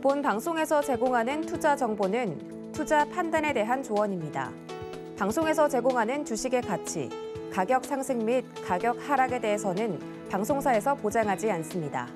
본 방송에서 제공하는 투자 정보는 투자 판단에 대한 조언입니다. 방송에서 제공하는 주식의 가치, 가격 상승 및 가격 하락에 대해서는 방송사에서 보장하지 않습니다.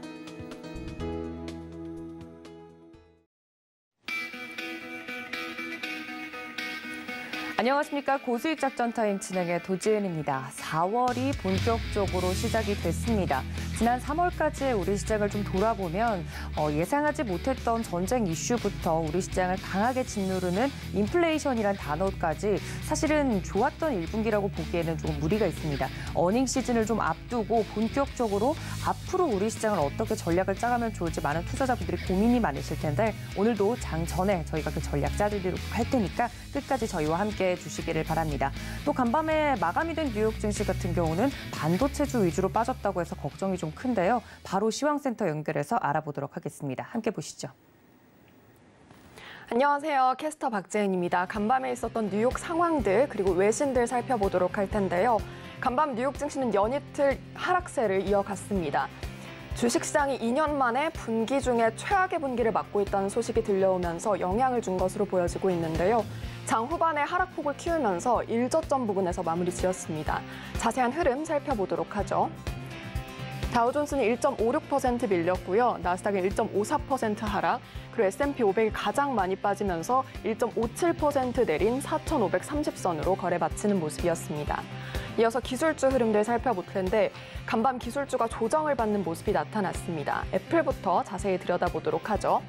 안녕하십니까. 고수익 작전 타임 진행의 도지은입니다. 4월이 본격적으로 시작이 됐습니다. 지난 3월까지의 우리 시장을 좀 돌아보면 예상하지 못했던 전쟁 이슈부터 우리 시장을 강하게 짓누르는 인플레이션이란 단어까지 사실은 좋았던 1분기라고 보기에는 조금 무리가 있습니다. 어닝 시즌을 좀 앞두고 본격적으로 앞으로 우리 시장을 어떻게 전략을 짜가면 좋을지 많은 투자자분들이 고민이 많으실 텐데 오늘도 장 전에 저희가 그 전략 짜드리도록 할 테니까 끝까지 저희와 함께 해주시기를 바랍니다. 또 간밤에 마감이 된 뉴욕 증시 같은 경우는 반도체주 위주로 빠졌다고 해서 걱정이 좀 큰데요. 바로 시황센터 연결해서 알아보도록 하겠습니다. 함께 보시죠. 안녕하세요. 캐스터 박재은입니다. 간밤에 있었던 뉴욕 상황들 그리고 외신들 살펴보도록 할 텐데요. 간밤 뉴욕 증시는 연이틀 하락세를 이어갔습니다. 주식시장이 2년 만에 분기 중에 최악의 분기를 맞고 있다는 소식이 들려오면서 영향을 준 것으로 보여지고 있는데요. 장 후반에 하락폭을 키우면서 일저점 부근에서 마무리 지었습니다. 자세한 흐름 살펴보도록 하죠. 다우존스는 1.56% 밀렸고요. 나스닥은 1.54% 하락, 그리고 S&P 500이 가장 많이 빠지면서 1.57% 내린 4,530선으로 거래 마치는 모습이었습니다. 이어서 기술주 흐름들 살펴볼 텐데 간밤 기술주가 조정을 받는 모습이 나타났습니다. 애플부터 자세히 들여다보도록 하죠.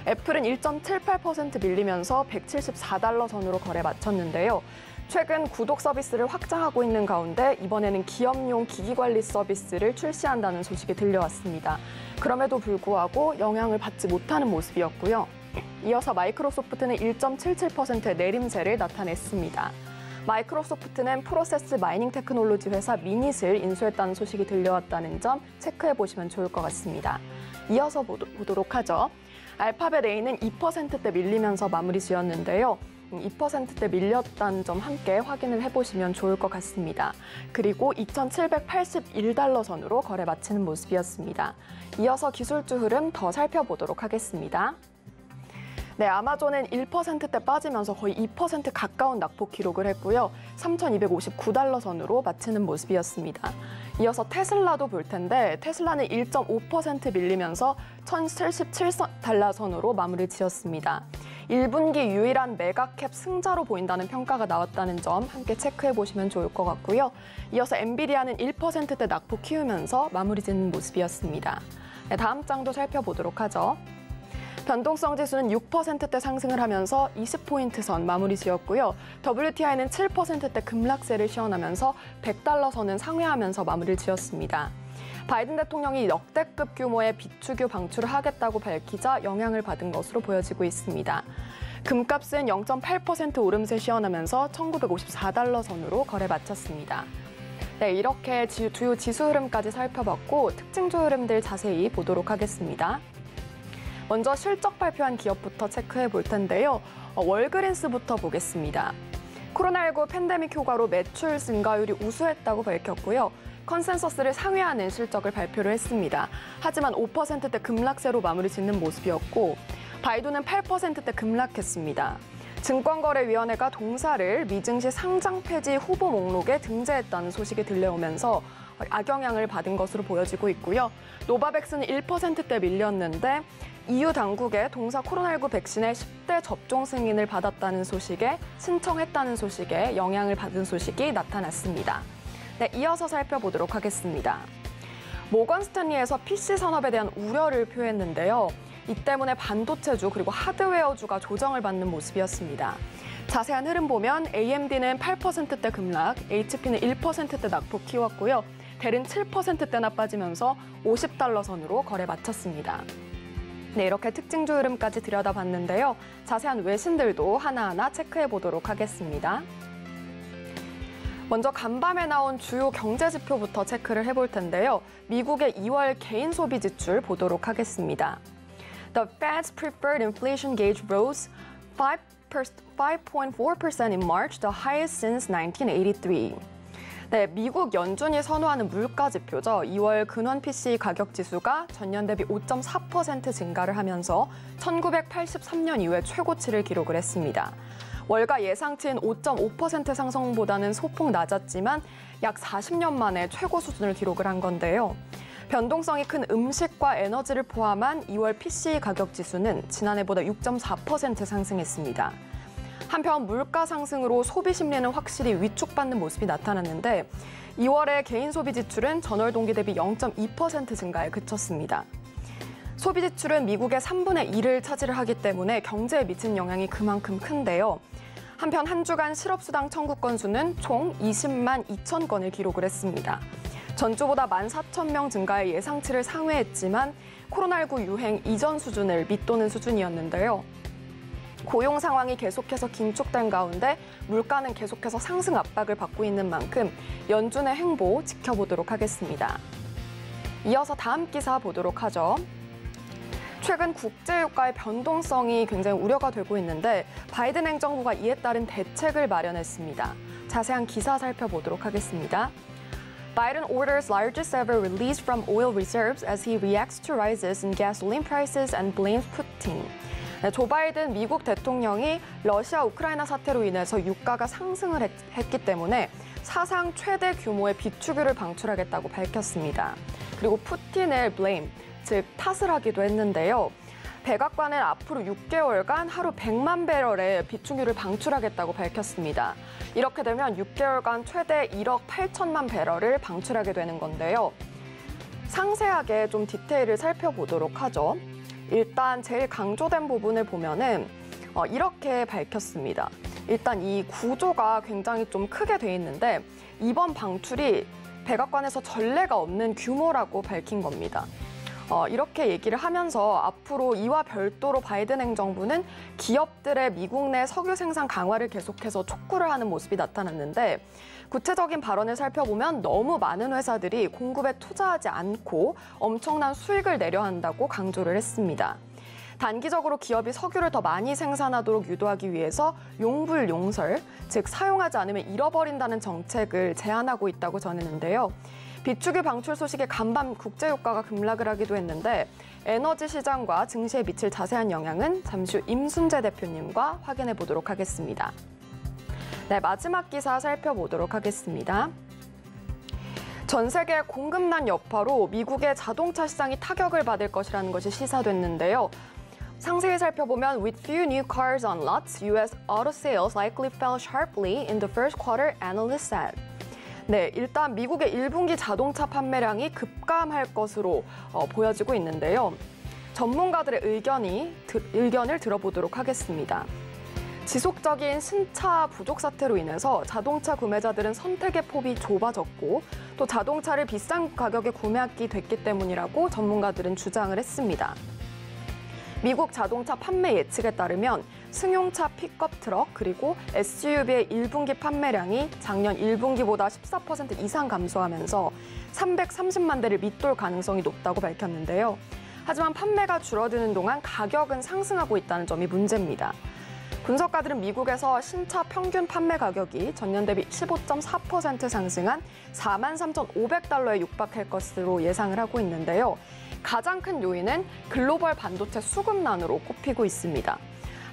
애플은 1.78% 밀리면서 174달러 선으로 거래 마쳤는데요. 최근 구독 서비스를 확장하고 있는 가운데 이번에는 기업용 기기관리 서비스를 출시한다는 소식이 들려왔습니다. 그럼에도 불구하고 영향을 받지 못하는 모습이었고요. 이어서 마이크로소프트는 1.77%의 내림세를 나타냈습니다. 마이크로소프트는 프로세스 마이닝 테크놀로지 회사 미닛을 인수했다는 소식이 들려왔다는 점 체크해보시면 좋을 것 같습니다. 이어서 보도록 하죠. 알파벳 A는 2%대 밀리면서 마무리 지었는데요. 2%대 밀렸다는 점 함께 확인을 해보시면 좋을 것 같습니다. 그리고 2,781달러 선으로 거래 마치는 모습이었습니다. 이어서 기술주 흐름 더 살펴보도록 하겠습니다. 네, 아마존은 1%대 빠지면서 거의 2% 가까운 낙폭 기록을 했고요. 3,259달러 선으로 마치는 모습이었습니다. 이어서 테슬라도 볼 텐데 테슬라는 1.5% 밀리면서 1,077달러 선으로 마무리 지었습니다. 1분기 유일한 메가캡 승자로 보인다는 평가가 나왔다는 점 함께 체크해 보시면 좋을 것 같고요. 이어서 엔비디아는 1%대 낙폭 키우면서 마무리 짓는 모습이었습니다. 네, 다음 장도 살펴보도록 하죠. 변동성 지수는 6%대 상승을 하면서 20포인트 선 마무리 지었고요. WTI는 7%대 급락세를 시현하면서 100달러 선은 상회하면서 마무리를 지었습니다. 바이든 대통령이 역대급 규모의 비축유 방출을 하겠다고 밝히자 영향을 받은 것으로 보여지고 있습니다. 금값은 0.8% 오름세 시현하면서 1,954달러 선으로 거래 마쳤습니다. 네, 이렇게 주요 지수 흐름까지 살펴봤고 특징주 흐름들 자세히 보도록 하겠습니다. 먼저 실적 발표한 기업부터 체크해 볼 텐데요. 월그린스부터 보겠습니다. 코로나19 팬데믹 효과로 매출 증가율이 우수했다고 밝혔고요. 컨센서스를 상회하는 실적을 발표를 했습니다. 하지만 5%대 급락세로 마무리 짓는 모습이었고 바이두는 8%대 급락했습니다. 증권거래위원회가 동사를 미증시 상장 폐지 후보 목록에 등재했다는 소식이 들려오면서 악영향을 받은 것으로 보여지고 있고요. 노바백스는 1%대 밀렸는데 EU 당국의 동사 코로나19 백신의 10대 접종 승인을 받았다는 소식에 신청했다는 소식에 영향을 받은 소식이 나타났습니다. 네, 이어서 살펴보도록 하겠습니다. 모건 스탠리에서 PC 산업에 대한 우려를 표했는데요. 이 때문에 반도체주 그리고 하드웨어주가 조정을 받는 모습이었습니다. 자세한 흐름 보면 AMD는 8%대 급락, HP는 1%대 낙폭 키웠고요. 델은 7%대나 빠지면서 50달러 선으로 거래 마쳤습니다. 네, 이렇게 특징주 흐름까지 들여다봤는데요. 자세한 외신들도 하나하나 체크해 보도록 하겠습니다. 먼저 간밤에 나온 주요 경제 지표부터 체크를 해볼 텐데요. 미국의 2월 개인 소비 지출 보도록 하겠습니다. The Fed's preferred inflation gauge rose 5.4% in March, the highest since 1983. 네, 미국 연준이 선호하는 물가 지표죠. 2월 근원 PCE 가격 지수가 전년 대비 5.4% 증가를 하면서 1983년 이후에 최고치를 기록을 했습니다. 월가 예상치인 5.5% 상승보다는 소폭 낮았지만 약 40년 만에 최고 수준을 기록을 한 건데요. 변동성이 큰 음식과 에너지를 포함한 2월 PCE 가격 지수는 지난해보다 6.4% 상승했습니다. 한편 물가 상승으로 소비 심리는 확실히 위축받는 모습이 나타났는데 2월의 개인 소비 지출은 전월 동기 대비 0.2% 증가에 그쳤습니다. 소비 지출은 미국의 3분의 1을 차지를 하기 때문에 경제에 미친 영향이 그만큼 큰데요. 한편 한 주간 실업수당 청구 건수는 총 20만 2천 건을 기록을 했습니다. 전주보다 14,000명 증가의 예상치를 상회했지만 코로나19 유행 이전 수준을 밑도는 수준이었는데요. 고용 상황이 계속해서 긴축된 가운데 물가는 계속해서 상승 압박을 받고 있는 만큼 연준의 행보 지켜보도록 하겠습니다. 이어서 다음 기사 보도록 하죠. 최근 국제유가의 변동성이 굉장히 우려가 되고 있는데 바이든 행정부가 이에 따른 대책을 마련했습니다. 자세한 기사 살펴보도록 하겠습니다. Biden orders largest ever release from oil reserves as he reacts to rises in gasoline prices and blames Putin. 네, 조 바이든 미국 대통령이 러시아 우크라이나 사태로 인해서 유가가 상승을 했기 때문에 사상 최대 규모의 비축유를 방출하겠다고 밝혔습니다. 그리고 푸틴을 blame, 즉 탓을 하기도 했는데요. 백악관은 앞으로 6개월간 하루 100만 배럴의 비축유를 방출하겠다고 밝혔습니다. 이렇게 되면 6개월간 최대 1억 8천만 배럴을 방출하게 되는 건데요. 상세하게 좀 디테일을 살펴보도록 하죠. 일단 제일 강조된 부분을 보면은 이렇게 밝혔습니다. 일단 이 구조가 굉장히 좀 크게 돼 있는데 이번 방출이 백악관에서 전례가 없는 규모라고 밝힌 겁니다. 이렇게 얘기를 하면서 앞으로 이와 별도로 바이든 행정부는 기업들의 미국 내 석유 생산 강화를 계속해서 촉구를 하는 모습이 나타났는데 구체적인 발언을 살펴보면 너무 많은 회사들이 공급에 투자하지 않고 엄청난 수익을 내려 한다고 강조를 했습니다. 단기적으로 기업이 석유를 더 많이 생산하도록 유도하기 위해서 용불용설, 즉 사용하지 않으면 잃어버린다는 정책을 제안하고 있다고 전했는데요. 비축유 방출 소식에 간밤 국제유가가 급락을 하기도 했는데 에너지 시장과 증시에 미칠 자세한 영향은 잠시 후 임순재 대표님과 확인해 보도록 하겠습니다. 네, 마지막 기사 살펴보도록 하겠습니다. 전 세계 공급난 여파로 미국의 자동차 시장이 타격을 받을 것이라는 것이 시사됐는데요. 상세히 살펴보면 with few new cars on lots, U.S. auto sales likely fell sharply in the first quarter, analysts said. 네, 일단 미국의 1분기 자동차 판매량이 급감할 것으로 보여지고 있는데요. 전문가들의 의견을 들어보도록 하겠습니다. 지속적인 신차 부족 사태로 인해서 자동차 구매자들은 선택의 폭이 좁아졌고 또 자동차를 비싼 가격에 구매하게 됐기 때문이라고 전문가들은 주장을 했습니다. 미국 자동차 판매 예측에 따르면 승용차 픽업 트럭 그리고 SUV의 1분기 판매량이 작년 1분기보다 14% 이상 감소하면서 330만 대를 밑돌 가능성이 높다고 밝혔는데요. 하지만 판매가 줄어드는 동안 가격은 상승하고 있다는 점이 문제입니다. 분석가들은 미국에서 신차 평균 판매 가격이 전년 대비 15.4% 상승한 43,500달러에 육박할 것으로 예상을 하고 있는데요. 가장 큰 요인은 글로벌 반도체 수급난으로 꼽히고 있습니다.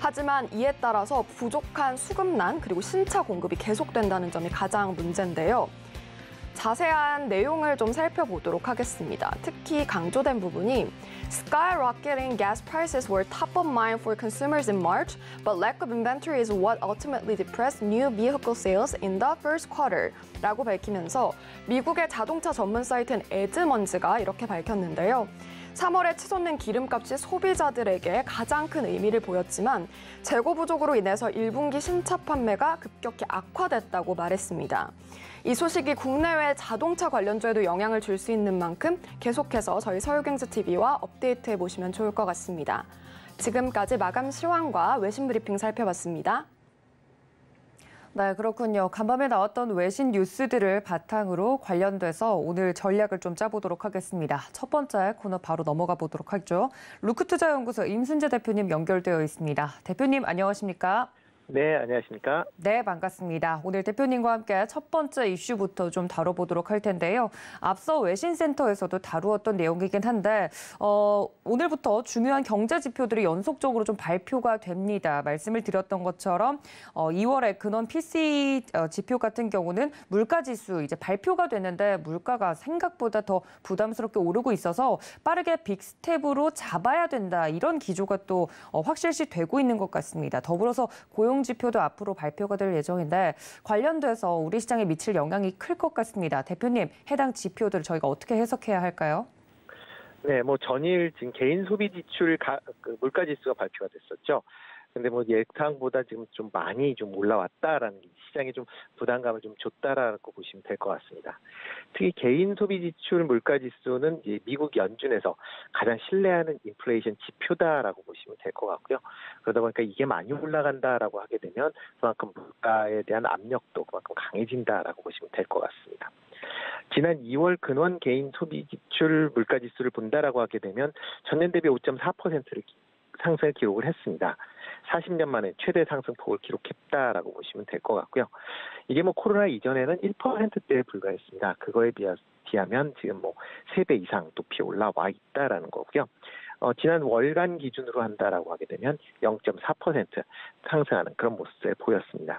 하지만 이에 따라서 부족한 수급난 그리고 신차 공급이 계속된다는 점이 가장 문제인데요. 자세한 내용을 좀 살펴보도록 하겠습니다. 특히 강조된 부분이 skyrocketing gas prices were top of mind for consumers in March, but lack of inventory is what ultimately depressed new vehicle sales in the first quarter 라고 밝히면서 미국의 자동차 전문 사이트인 에드먼즈가 이렇게 밝혔는데요. 3월에 치솟는 기름값이 소비자들에게 가장 큰 의미를 보였지만 재고 부족으로 인해서 1분기 신차 판매가 급격히 악화됐다고 말했습니다. 이 소식이 국내외 자동차 관련주에도 영향을 줄 수 있는 만큼 계속해서 저희 서울경제TV와 업데이트해 보시면 좋을 것 같습니다. 지금까지 마감 시황과 외신 브리핑 살펴봤습니다. 네, 그렇군요. 간밤에 나왔던 외신 뉴스들을 바탕으로 관련돼서 오늘 전략을 좀 짜보도록 하겠습니다. 첫 번째 코너 바로 넘어가 보도록 하죠. 루크투자연구소 임순재 대표님 연결되어 있습니다. 대표님 안녕하십니까? 네, 안녕하십니까? 네, 반갑습니다. 오늘 대표님과 함께 첫 번째 이슈부터 좀 다뤄보도록 할 텐데요. 앞서 외신센터에서도 다루었던 내용이긴 한데 오늘부터 중요한 경제 지표들이 연속적으로 좀 발표가 됩니다. 말씀을 드렸던 것처럼 2월에 근원 PCE 지표 같은 경우는 물가지수 이제 발표가 됐는데 물가가 생각보다 더 부담스럽게 오르고 있어서 빠르게 빅스텝으로 잡아야 된다. 이런 기조가 또 확실시 되고 있는 것 같습니다. 더불어서 고용 지표도 앞으로 발표가 될 예정인데 관련돼서 우리 시장에 미칠 영향이 클 것 같습니다. 대표님, 해당 지표들을 저희가 어떻게 해석해야 할까요? 네, 전일 지금 개인 소비 지출 물가 지수가 발표가 됐었죠. 근데 예상보다 지금 좀 많이 좀 올라왔다라는 게 시장에 좀 부담감을 좀 줬다라고 보시면 될 것 같습니다. 특히 개인 소비 지출 물가 지수는 이제 미국 연준에서 가장 신뢰하는 인플레이션 지표다라고 보시면 될 것 같고요. 그러다 보니까 이게 많이 올라간다라고 하게 되면 그만큼 물가에 대한 압력도 그만큼 강해진다라고 보시면 될 것 같습니다. 지난 2월 근원 개인 소비 지출 물가 지수를 본다라고 하게 되면 전년 대비 5.4%를 상승을 기록을 했습니다. 40년 만에 최대 상승폭을 기록했다라고 보시면 될 것 같고요. 이게 코로나 이전에는 1%대에 불과했습니다. 그거에 비하면 지금 3배 이상 높이 올라와 있다라는 거고요. 지난 월간 기준으로 한다라고 하게 되면 0.4% 상승하는 그런 모습을 보였습니다.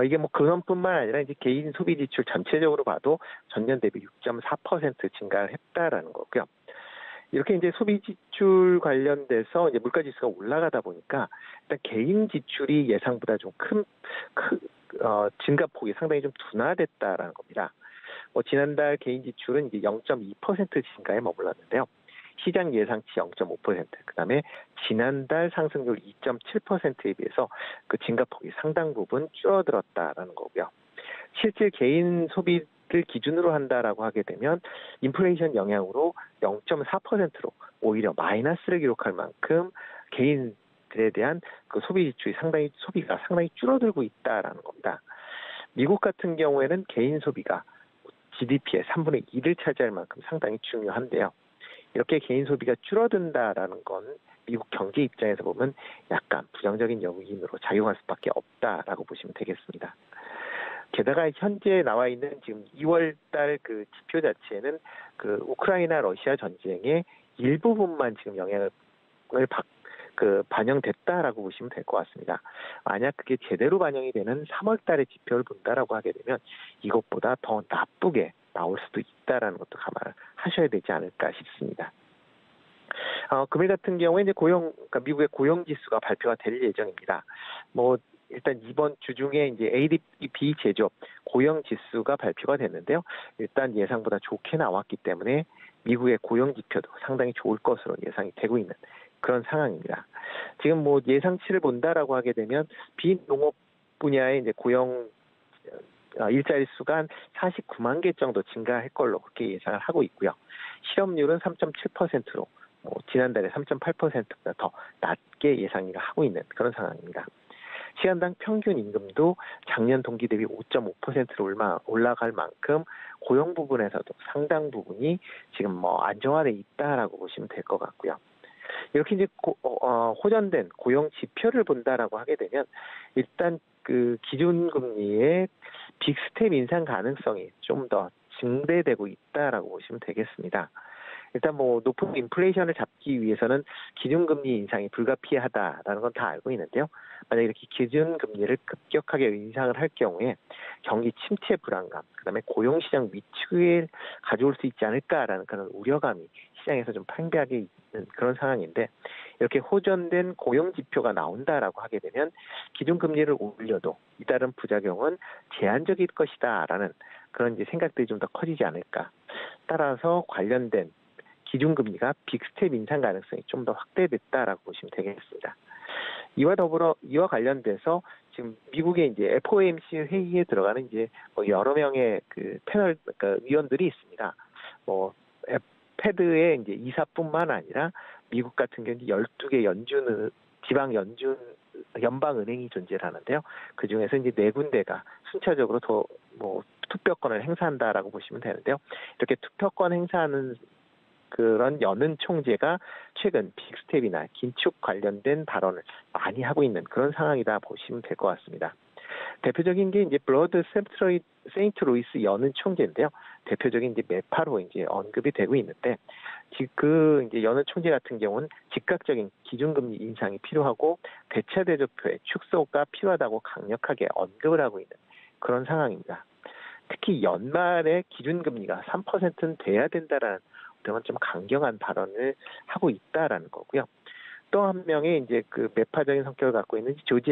이게 근원뿐만 아니라 이제 개인 소비 지출 전체적으로 봐도 전년 대비 6.4% 증가를 했다라는 거고요. 이렇게 이제 소비 지출 관련돼서 이제 물가 지수가 올라가다 보니까 일단 개인 지출이 예상보다 좀 큰 증가폭이 상당히 좀 둔화됐다라는 겁니다. 지난달 개인 지출은 이제 0.2% 증가에 머물렀는데요. 시장 예상치 0.5%, 그다음에 지난달 상승률 2.7%에 비해서 그 증가폭이 상당 부분 줄어들었다라는 거고요. 실질 개인 소비를 기준으로 한다라고 하게 되면 인플레이션 영향으로 0.4%로 오히려 마이너스를 기록할 만큼 개인들에 대한 그 소비 지출이 소비가 상당히 줄어들고 있다라는 겁니다. 미국 같은 경우에는 개인 소비가 GDP의 3분의 2를 차지할 만큼 상당히 중요한데요. 이렇게 개인 소비가 줄어든다라는 건 미국 경제 입장에서 보면 약간 부정적인 요인으로 작용할 수밖에 없다라고 보시면 되겠습니다. 게다가 현재 나와 있는 지금 2월달 그 지표 자체는 그 우크라이나 러시아 전쟁의 일부분만 지금 영향을 반영됐다라고 보시면 될 것 같습니다. 만약 그게 제대로 반영이 되는 3월달의 지표를 본다라고 하게 되면 이것보다 더 나쁘게 나올 수도 있다라는 것도 감안을 하셔야 되지 않을까 싶습니다. 금일 같은 경우에 이제 그러니까 미국의 고용 지수가 발표가 될 예정입니다. 일단 이번 주 중에 이제 ADP 제조업 고용 지수가 발표가 됐는데요. 일단 예상보다 좋게 나왔기 때문에 미국의 고용 지표도 상당히 좋을 것으로 예상이 되고 있는 그런 상황입니다. 지금 예상치를 본다라고 하게 되면 비농업 분야의 이제 고용 일자리 수가 한 49만 개 정도 증가할 걸로 그렇게 예상을 하고 있고요. 실업률은 3.7%로 지난달에 3.8%보다 더 낮게 예상을 하고 있는 그런 상황입니다. 시간당 평균 임금도 작년 동기 대비 5.5%로 올라갈 만큼 고용 부분에서도 상당 부분이 지금 안정화돼 있다라고 보시면 될 것 같고요. 이렇게 이제 호전된 고용 지표를 본다라고 하게 되면 일단 그 기준금리의 빅스텝 인상 가능성이 좀 더 증대되고 있다라고 보시면 되겠습니다. 일단 높은 인플레이션을 잡기 위해서는 기준금리 인상이 불가피하다라는 건 다 알고 있는데요. 만약 이렇게 기준금리를 급격하게 인상을 할 경우에 경기 침체 불안감, 그다음에 고용시장 위축을 가져올 수 있지 않을까라는 그런 우려감이 시장에서 좀 팽배하게 있는 그런 상황인데 이렇게 호전된 고용 지표가 나온다라고 하게 되면 기준금리를 올려도 이따른 부작용은 제한적일 것이다라는 그런 이제 생각들이 좀 더 커지지 않을까. 따라서 관련된 기준금리가 빅스텝 인상 가능성이 좀 더 확대됐다라고 보시면 되겠습니다. 이와 관련돼서 지금 미국의 이제 FOMC 회의에 들어가는 이제 여러 명의 그 패널 위원들이 있습니다. 패드의 이제 이사뿐만 아니라 미국 같은 경우는 12개 지방 연방은행이 존재를 하는데요. 그 중에서 이제 4군데가 순차적으로 투표권을 행사한다라고 보시면 되는데요. 이렇게 투표권 행사하는 그런 여는 총재가 최근 빅스텝이나 긴축 관련된 발언을 많이 하고 있는 그런 상황이다 보시면 될 것 같습니다. 대표적인 게 이제 블러드 세인트 루이스 여는 총재인데요. 대표적인 이제 매파로 이제 언급이 되고 있는데, 그 이제 여는 총재 같은 경우는 즉각적인 기준금리 인상이 필요하고 대차 대조표의 축소가 필요하다고 강력하게 언급을 하고 있는 그런 상황입니다. 특히 연말에 기준금리가 3%는 돼야 된다라는 어떤 좀 강경한 발언을 하고 있다라는 거고요. 또 한 명의 이제 그 매파적인 성격을 갖고 있는 조지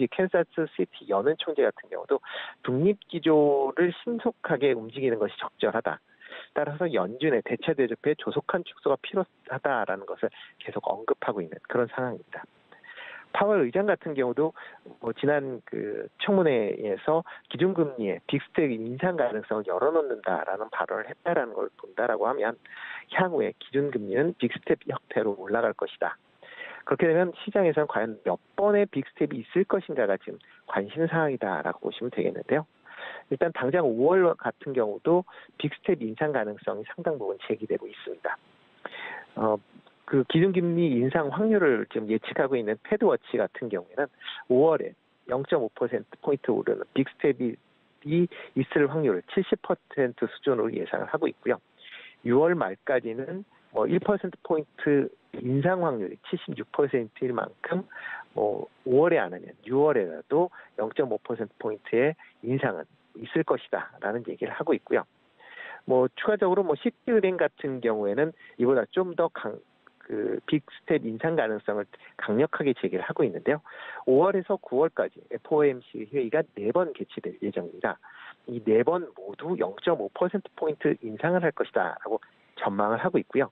캔사스 시티 여는 총재 같은 경우도 독립 기조를 신속하게 움직이는 것이 적절하다. 따라서 연준의 대차 대조표의 조속한 축소가 필요하다라는 것을 계속 언급하고 있는 그런 상황입니다. 파월 의장 같은 경우도 지난 그 청문회에서 기준금리의 빅스텝 인상 가능성을 열어놓는다라는 발언을 했다라는 걸 본다라고 하면 향후에 기준금리는 빅스텝 형태로 올라갈 것이다. 그렇게 되면 시장에서는 과연 몇 번의 빅스텝이 있을 것인가가 지금 관심 사항이다라고 보시면 되겠는데요. 일단 당장 5월 같은 경우도 빅스텝 인상 가능성이 상당 부분 제기되고 있습니다. 그 기준금리 인상 확률을 지금 예측하고 있는 패드워치 같은 경우에는 5월에 0.5%포인트 오르는 빅스텝이 있을 확률을 70% 수준으로 예상을 하고 있고요. 6월 말까지는 1%포인트 인상 확률이 76%일 만큼 5월에 안 하면 6월에라도 0.5%포인트의 인상은 있을 것이다라는 얘기를 하고 있고요. 추가적으로 시티은행 같은 경우에는 이보다 좀 더 빅스텝 인상 가능성을 강력하게 제기를 하고 있는데요. 5월에서 9월까지 FOMC 회의가 4번 개최될 예정입니다. 이 4번 모두 0.5%포인트 인상을 할 것이다라고 전망을 하고 있고요.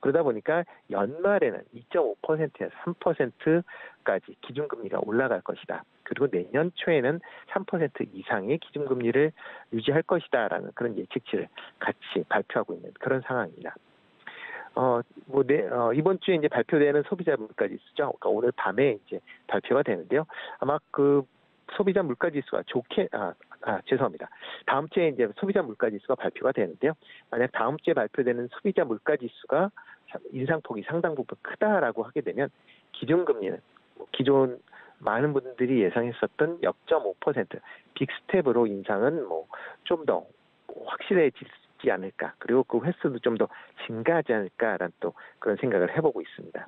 그러다 보니까 연말에는 2.5%에서 3%까지 기준금리가 올라갈 것이다. 그리고 내년 초에는 3% 이상의 기준금리를 유지할 것이다라는 그런 예측치를 같이 발표하고 있는 그런 상황입니다. 이번 주에 이제 발표되는 소비자 물가 지수죠. 그러니까 오늘 밤에 이제 발표가 되는데요. 아마 그 소비자 물가 지수가 죄송합니다. 다음 주에 이제 소비자 물가 지수가 발표가 되는데요. 만약 다음 주에 발표되는 소비자 물가 지수가 인상폭이 상당 부분 크다라고 하게 되면 기준금리는 기존 많은 분들이 예상했었던 0.5% 빅스텝으로 인상은 좀 더 확실해지지 않을까. 그리고 그 횟수도 좀 더 증가하지 않을까라는 또 그런 생각을 해보고 있습니다.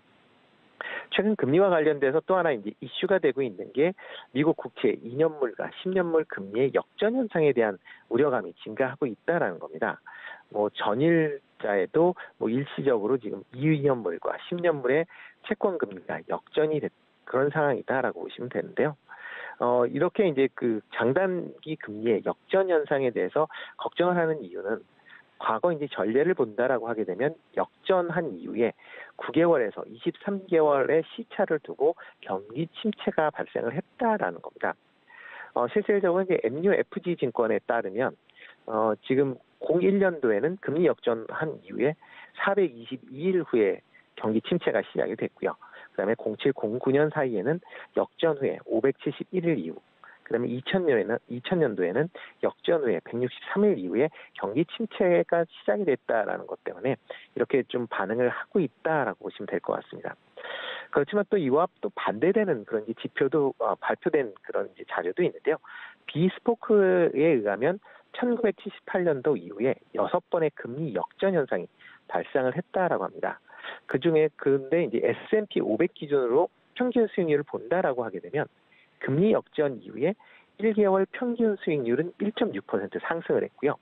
최근 금리와 관련돼서 또 하나 이제 이슈가 되고 있는 게 미국 국채 2년물과 10년물 금리의 역전 현상에 대한 우려감이 증가하고 있다라는 겁니다. 전일자에도 일시적으로 지금 2년물과 10년물의 채권 금리가 역전이 됐 그런 상황이다라고 보시면 되는데요. 이렇게 이제 그 장단기 금리의 역전 현상에 대해서 걱정을 하는 이유는 과거 이제 전례를 본다라고 하게 되면 역전한 이후에 9개월에서 23개월의 시차를 두고 경기 침체가 발생을 했다라는 겁니다. 실질적으로 이제 MUFG 증권에 따르면 지금 01년도에는 금리 역전한 이후에 422일 후에 경기 침체가 시작이 됐고요. 그다음에 0709년 사이에는 역전 후에 571일 이후, 그다음에 2000년도에는 역전 후에 163일 이후에 경기 침체가 시작이 됐다라는 것 때문에 이렇게 좀 반응을 하고 있다라고 보시면 될 것 같습니다. 그렇지만 또 이와 또 반대되는 그런 지표도 발표된 그런 자료도 있는데요. 비스포크에 의하면 1978년도 이후에 6번의 금리 역전 현상이 발생을 했다라고 합니다. 그중에 그런데 이제 S&P 500 기준으로 평균 수익률을 본다라고 하게 되면 금리 역전 이후에 1개월 평균 수익률은 1.6% 상승을 했고요.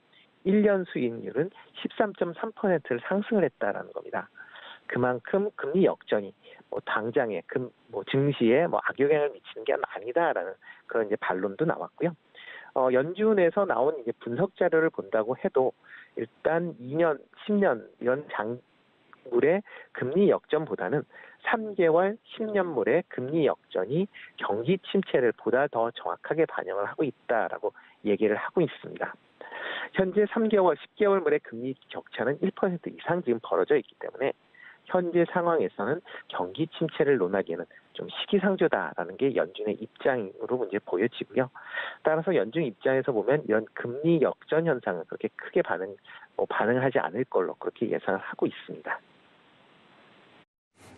1년 수익률은 13.3%를 상승을 했다라는 겁니다. 그만큼 금리 역전이 당장에 증시에 악영향을 미치는 게 아니다라는 그런 이제 반론도 나왔고요. 연준에서 나온 이제 분석 자료를 본다고 해도 일단 2년, 10년 이런 장물의 금리 역전보다는 3개월, 10년물의 금리 역전이 경기 침체를 보다 더 정확하게 반영을 하고 있다라고 얘기를 하고 있습니다. 현재 3개월, 10개월물의 금리 격차는 1% 이상 지금 벌어져 있기 때문에 현재 상황에서는 경기 침체를 논하기에는 좀 시기상조다라는 게 연준의 입장으로 이제 보여지고요. 따라서 연준 입장에서 보면 이런 금리 역전 현상은 그렇게 크게 반응을 하지 않을 걸로 그렇게 예상을 하고 있습니다.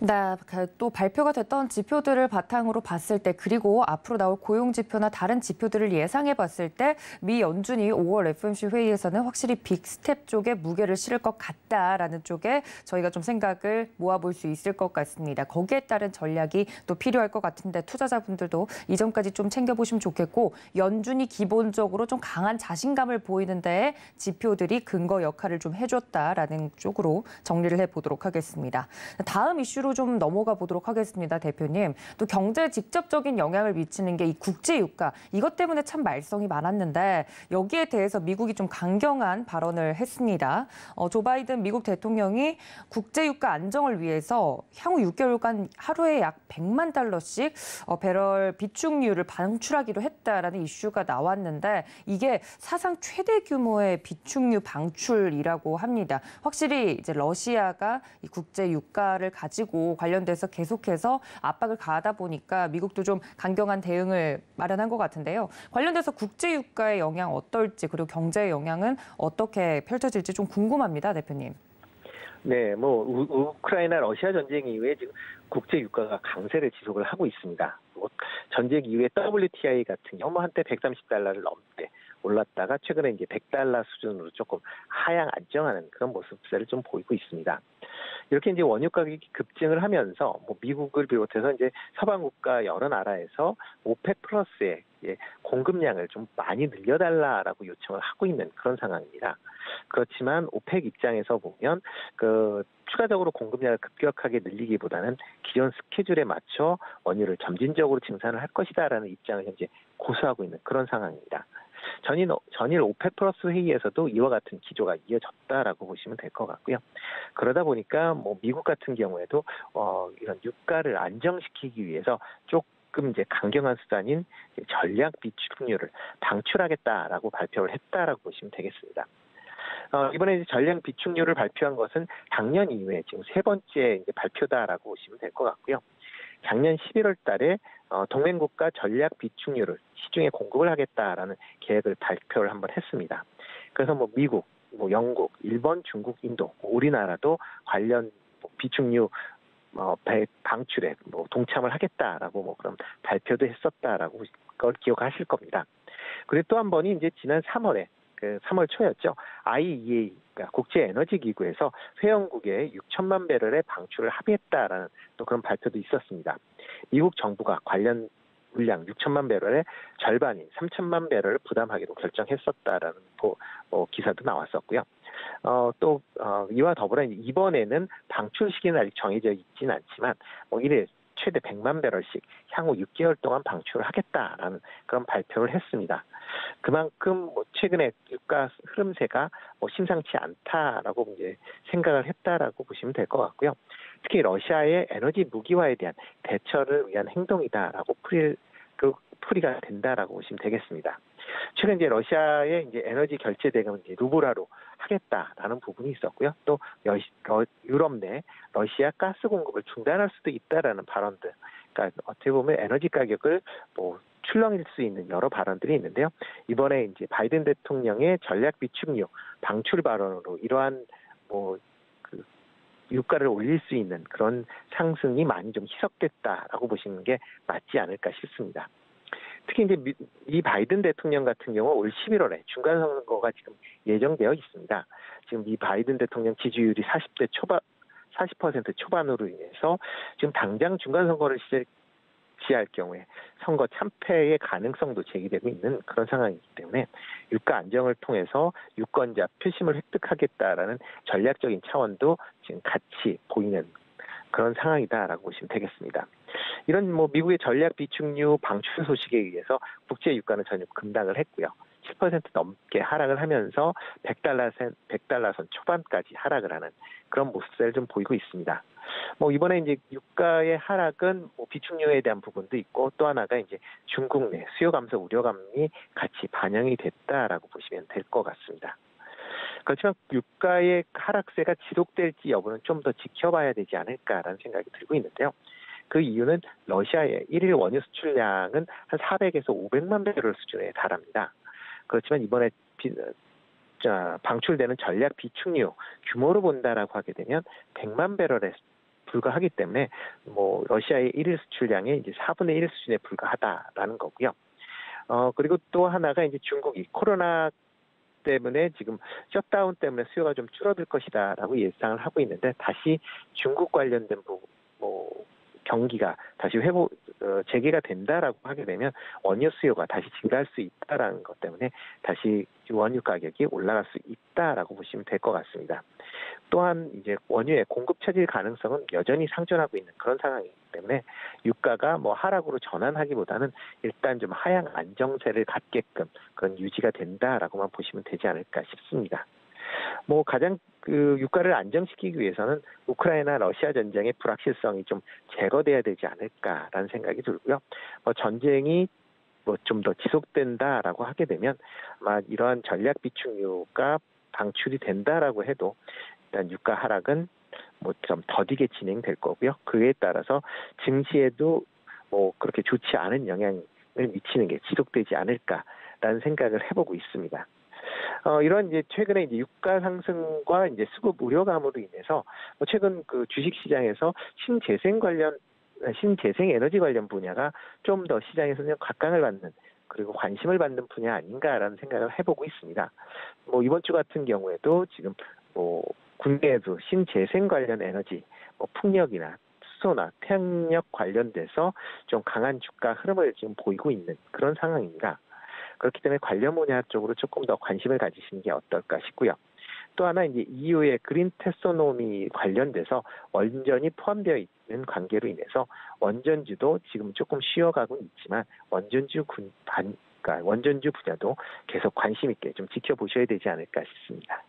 네, 또 발표가 됐던 지표들을 바탕으로 봤을 때 그리고 앞으로 나올 고용 지표나 다른 지표들을 예상해 봤을 때 미 연준이 5월 FOMC 회의에서는 확실히 빅스텝 쪽에 무게를 실을 것 같다라는 쪽에 저희가 좀 생각을 모아볼 수 있을 것 같습니다. 거기에 따른 전략이 또 필요할 것 같은데 투자자분들도 이 점까지 좀 챙겨보시면 좋겠고 연준이 기본적으로 좀 강한 자신감을 보이는 데에 지표들이 근거 역할을 좀 해줬다라는 쪽으로 정리를 해보도록 하겠습니다. 다음 이슈로 좀 넘어가 보도록 하겠습니다, 대표님. 또 경제에 직접적인 영향을 미치는 게 이 국제 유가, 이것 때문에 참 말썽이 많았는데 여기에 대해서 미국이 좀 강경한 발언을 했습니다. 조 바이든 미국 대통령이 국제 유가 안정을 위해서 향후 6개월간 하루에 약 100만 달러씩 배럴 비축유를 방출하기로 했다라는 이슈가 나왔는데 이게 사상 최대 규모의 비축유 방출이라고 합니다. 확실히 이제 러시아가 이 국제 유가를 가지고 관련돼서 계속해서 압박을 가하다 보니까 미국도 좀 강경한 대응을 마련한 것 같은데요. 관련돼서 국제 유가의 영향 어떨지 그리고 경제의 영향은 어떻게 펼쳐질지 좀 궁금합니다, 대표님. 네, 뭐 우크라이나 러시아 전쟁 이후에 지금 국제 유가가 강세를 지속을 하고 있습니다. 전쟁 이후에 WTI 같은 경우 한때 130달러를 넘게 올랐다가 최근에 이제 100달러 수준으로 조금 하향 안정하는 그런 모습들을 좀 보이고 있습니다. 이렇게 이제 원유 가격이 급증을 하면서 뭐 미국을 비롯해서 이제 서방 국가 여러 나라에서 오펙 플러스의 공급량을 좀 많이 늘려달라라고 요청을 하고 있는 그런 상황입니다. 그렇지만 오펙 입장에서 보면 추가적으로 공급량을 급격하게 늘리기보다는 기존 스케줄에 맞춰 원유를 점진적으로 증산을 할 것이다라는 입장을 현재 고수하고 있는 그런 상황입니다. 전일 오펙 플러스 회의에서도 이와 같은 기조가 이어졌다라고 보시면 될 것 같고요. 그러다 보니까 뭐 미국 같은 경우에도 이런 유가를 안정시키기 위해서 조금 이제 강경한 수단인 전략 비축유를 방출하겠다라고 발표를 했다라고 보시면 되겠습니다. 이번에 이제 전략 비축유를 발표한 것은 작년 이후에 지금 세 번째 이제 발표다라고 보시면 될 것 같고요. 작년 11월 달에 동맹국가 전략 비축유를 시중에 공급을 하겠다라는 계획을 발표를 한번 했습니다. 그래서 뭐 미국, 뭐 영국, 일본, 중국, 인도, 우리나라도 관련 비축유 방출에 동참을 하겠다라고 그런 발표도 했었다라고 그걸 기억하실 겁니다. 그리고 또 한 번이 이제 지난 3월에 3월 초였죠. IEA, 그러니까 국제에너지기구에서 회원국에 6천만 배럴의 방출을 합의했다라는 또 그런 발표도 있었습니다. 미국 정부가 관련 물량 6천만 배럴의 절반인 3천만 배럴을 부담하기로 결정했었다라는 기사도 나왔었고요. 또 이와 더불어 이번에는 방출 시기는 아직 정해져 있지는 않지만 이래 최대 100만 배럴씩 향후 6개월 동안 방출을 하겠다라는 그런 발표를 했습니다. 그만큼 최근에 유가 흐름세가 심상치 않다라고 이제 생각을 했다라고 보시면 될 것 같고요. 특히 러시아의 에너지 무기화에 대한 대처를 위한 행동이다라고 풀이가 된다라고 보시면 되겠습니다. 최근 이제 러시아의 이제 에너지 결제 대금을 이제 루블화로 하겠다라는 부분이 있었고요. 또 유럽 내 러시아 가스 공급을 중단할 수도 있다라는 발언들. 그러니까 어떻게 보면 에너지 가격을 출렁일 수 있는 여러 발언들이 있는데요. 이번에 이제 바이든 대통령의 전략 비축유 방출 발언으로 이러한 유가를 올릴 수 있는 그런 상승이 많이 좀 희석됐다라고 보시는 게 맞지 않을까 싶습니다. 특히 이제 이 바이든 대통령 같은 경우 올 11월에 중간 선거가 지금 예정되어 있습니다. 지금 이 바이든 대통령 지지율이 40% 초반으로 인해서 지금 당장 중간 선거를 시할 경우에 선거 참패의 가능성도 제기되고 있는 그런 상황이기 때문에 유가 안정을 통해서 유권자 표심을 획득하겠다라는 전략적인 차원도 지금 같이 보이는 그런 상황이다라고 보시면 되겠습니다. 이런 미국의 전략 비축유 방출 소식에 의해서 국제 유가는 전혀 급락을 했고요. 7% 넘게 하락을 하면서 100달러선 초반까지 하락을 하는 그런 모습을 좀 보이고 있습니다. 이번에 이제 유가의 하락은 비축유에 대한 부분도 있고 또 하나가 이제 중국 내 수요 감소 우려감이 같이 반영이 됐다라고 보시면 될 것 같습니다. 그렇지만 유가의 하락세가 지속될지 여부는 좀 더 지켜봐야 되지 않을까라는 생각이 들고 있는데요. 그 이유는 러시아의 1일 원유 수출량은 한 400에서 500만 배럴 수준에 달합니다. 그렇지만 이번에 방출되는 전략 비축유 규모로 본다라고 하게 되면 100만 배럴에 불과하기 때문에 뭐 러시아의 1일 수출량의 이제 4분의 1 수준에 불과하다라는 거고요. 그리고 또 하나가 이제 중국이 코로나 때문에 지금 셧다운 때문에 수요가 좀 줄어들 것이다라고 예상을 하고 있는데 다시 중국 관련된 경기가 다시 재개가 된다라고 하게 되면 원유 수요가 다시 증가할 수 있다라는 것 때문에 다시 원유 가격이 올라갈 수 있다라고 보시면 될 것 같습니다. 또한 이제 원유의 공급 차질 가능성은 여전히 상존하고 있는 그런 상황이기 때문에 유가가 뭐 하락으로 전환하기보다는 일단 좀 하향 안정세를 갖게끔 그런 유지가 된다라고만 보시면 되지 않을까 싶습니다. 뭐 가장 그 유가를 안정시키기 위해서는 우크라이나 러시아 전쟁의 불확실성이 좀 제거돼야 되지 않을까라는 생각이 들고요. 전쟁이 좀 더 지속된다라고 하게 되면 아마 이러한 전략 비축유가 방출이 된다라고 해도 일단 유가 하락은 좀 더디게 진행될 거고요. 그에 따라서 증시에도 그렇게 좋지 않은 영향을 미치는 게 지속되지 않을까라는 생각을 해보고 있습니다. 이런 이제 최근에 이제 유가 상승과 이제 수급 우려감으로 인해서 최근 그 주식 시장에서 신재생 에너지 관련 분야가 좀 더 시장에서는 각광을 받는 그리고 관심을 받는 분야 아닌가라는 생각을 해보고 있습니다. 이번 주 같은 경우에도 지금 국내에도 신재생 관련 에너지, 풍력이나 수소나 태양력 관련돼서 좀 강한 주가 흐름을 지금 보이고 있는 그런 상황입니다. 그렇기 때문에 관련 분야 쪽으로 조금 더 관심을 가지시는 게 어떨까 싶고요. 또 하나 이제 EU의 그린 텍소노미 관련돼서 원전이 포함되어 있는 관계로 인해서 원전주도 지금 조금 쉬어가고 있지만 원전주 분야도 계속 관심 있게 좀 지켜보셔야 되지 않을까 싶습니다.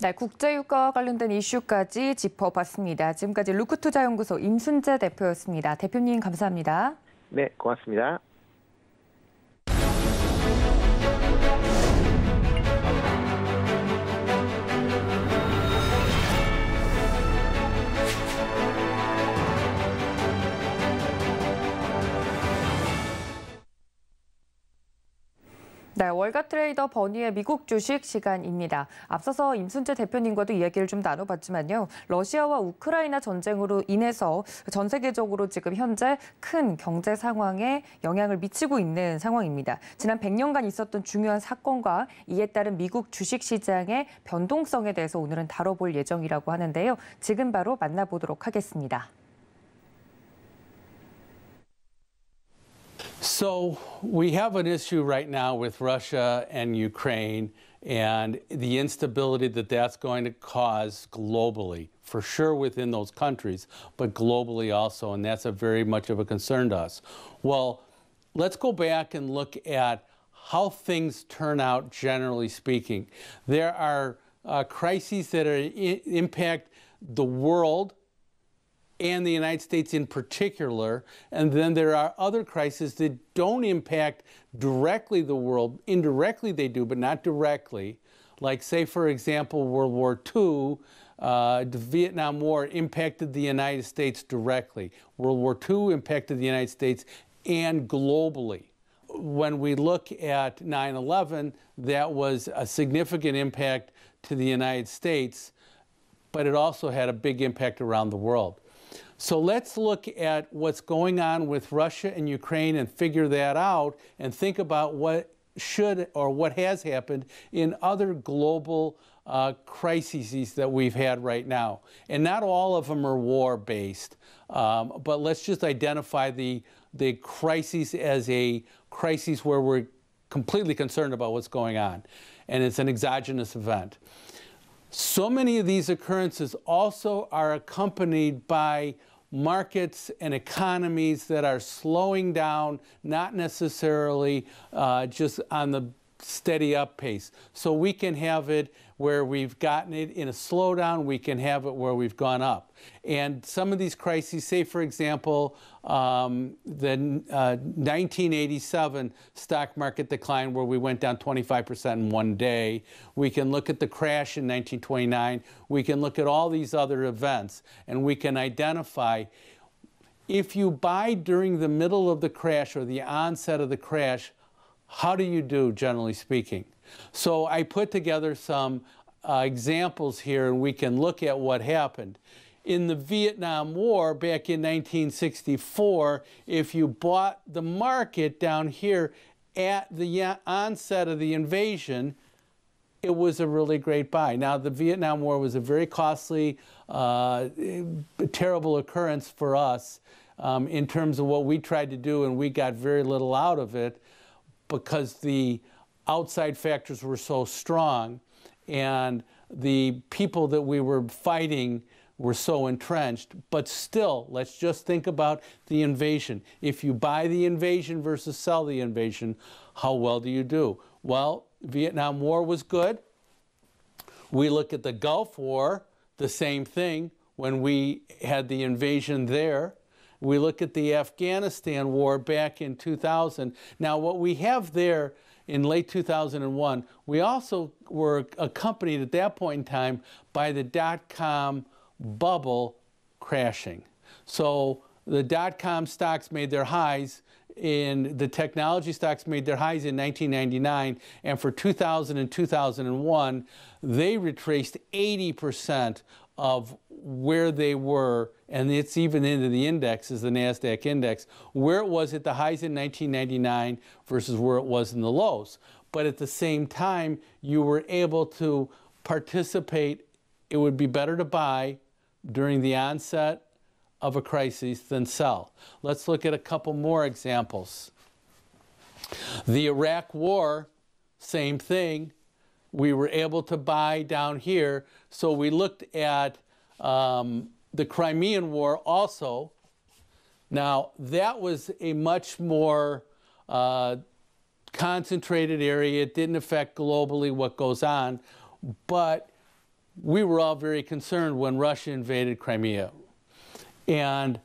네, 국제유가와 관련된 이슈까지 짚어봤습니다. 지금까지 루크투자연구소 임순재 대표였습니다. 대표님 감사합니다. 네, 고맙습니다. 네, 월가 트레이더 버니의 미국 주식 시간입니다. 앞서서 임순재 대표님과도 이야기를 좀 나눠봤지만요. 러시아와 우크라이나 전쟁으로 인해서 전 세계적으로 지금 현재 큰 경제 상황에 영향을 미치고 있는 상황입니다. 지난 100년간 있었던 중요한 사건과 이에 따른 미국 주식 시장의 변동성에 대해서 오늘은 다뤄볼 예정이라고 하는데요. 지금 바로 만나보도록 하겠습니다. So we have an issue right now with Russia and Ukraine and the instability that that's going to cause globally, for sure within those countries, but globally also, and that's very much of a concern to us. Well, let's go back and look at how things turn out, generally speaking. There are crises that impact the world and the United States in particular, and then there are other crises that don't impact directly the world. Indirectly they do, but not directly. Like, say, for example, World War II, the Vietnam War impacted the United States directly. World War II impacted the United States and globally. When we look at 9/11, that was a significant impact to the United States, but it also had a big impact around the world. So let's look at what's going on with Russia and Ukraine and figure that out and think about what should or what has happened in other global crises that we've had right now. And not all of them are war-based, but let's just identify the crises as a crisis where we're completely concerned about what's going on, and it's an exogenous event. So many of these occurrences also are accompanied by markets and economies that are slowing down, not necessarily just on the steady up pace. So we can have it where we've gotten it in a slowdown. We can have it where we've gone up. And some of these crises, say for example, the 1987 stock market decline where we went down 25% in one day. We can look at the crash in 1929. We can look at all these other events, and we can identify if you buy during the middle of the crash or the onset of the crash, how do you do, generally speaking? So I put together some examples here, and we can look at what happened. In the Vietnam War back in 1964, if you bought the market down here at the onset of the invasion, it was a really great buy. Now, the Vietnam War was a very costly, terrible occurrence for us in terms of what we tried to do, and we got very little out of it because the outside factors were so strong and the people that we were fighting were so entrenched. But still, let's just think about the invasion. If you buy the invasion versus sell the invasion, how well do you do? Well, Vietnam War was good. We look at the Gulf War, the same thing, when we had the invasion there. We look at the Afghanistan War back in 2000. Now, what we have there in late 2001, we also were accompanied at that point in time by the dot-com bubble crashing. So the dot-com stocks made their highs the technology stocks made their highs in 1999, and for 2000 and 2001, they retraced 80% of where they were, and it's even into the indexes, the NASDAQ index, where it was at the highs in 1999 versus where it was in the lows. But at the same time, you were able to participate. It would be better to buy during the onset of a crisis than sell. Let's look at a couple more examples. The Iraq War, same thing. We were able to buy down here. So we looked at the Crimean War also. Now, that was a much more concentrated area. It didn't affect globally what goes on, but we were all very concerned when Russia invaded Crimea. And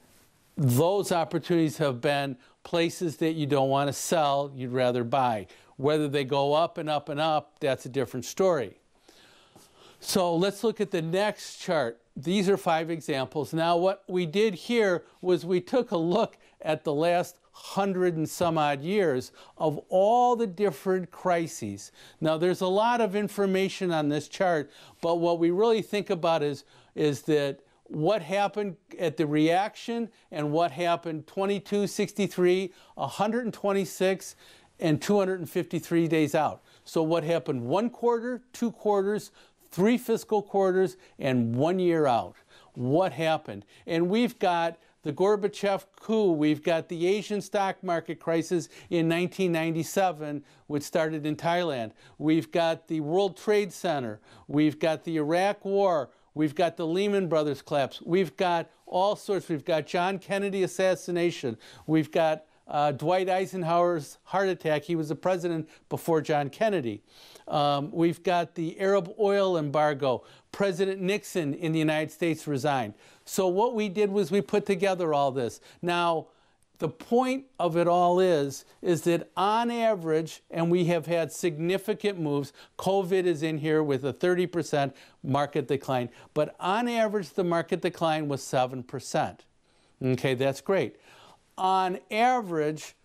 those opportunities have been places that you don't want to sell, you'd rather buy. Whether they go up and up and up, that's a different story. So let's look at the next chart. These are 5 examples. Now, what we did here was we took a look at the last 100 and some odd years of all the different crises. Now, there's a lot of information on this chart, but what we really think about is that what happened at the reaction and what happened 22, 63, 126, and 253 days out. So what happened 1 quarter, 2 quarters, 3 fiscal quarters, and 1 year out? What happened? And we've got the Gorbachev coup, we've got the Asian stock market crisis in 1997, which started in Thailand. We've got the World Trade Center. We've got the Iraq War. We've got the Lehman Brothers collapse. We've got all sorts. We've got John Kennedy assassination. We've got Dwight Eisenhower's heart attack. He was the president before John Kennedy. We've got the Arab oil embargo. President Nixon in the United States resigned. So what we did was we put together all this. Now, the point of it all is that on average, and we have had significant moves, COVID is in here with a 30% market decline, but on average, the market decline was 7%. Okay, that's great. On average,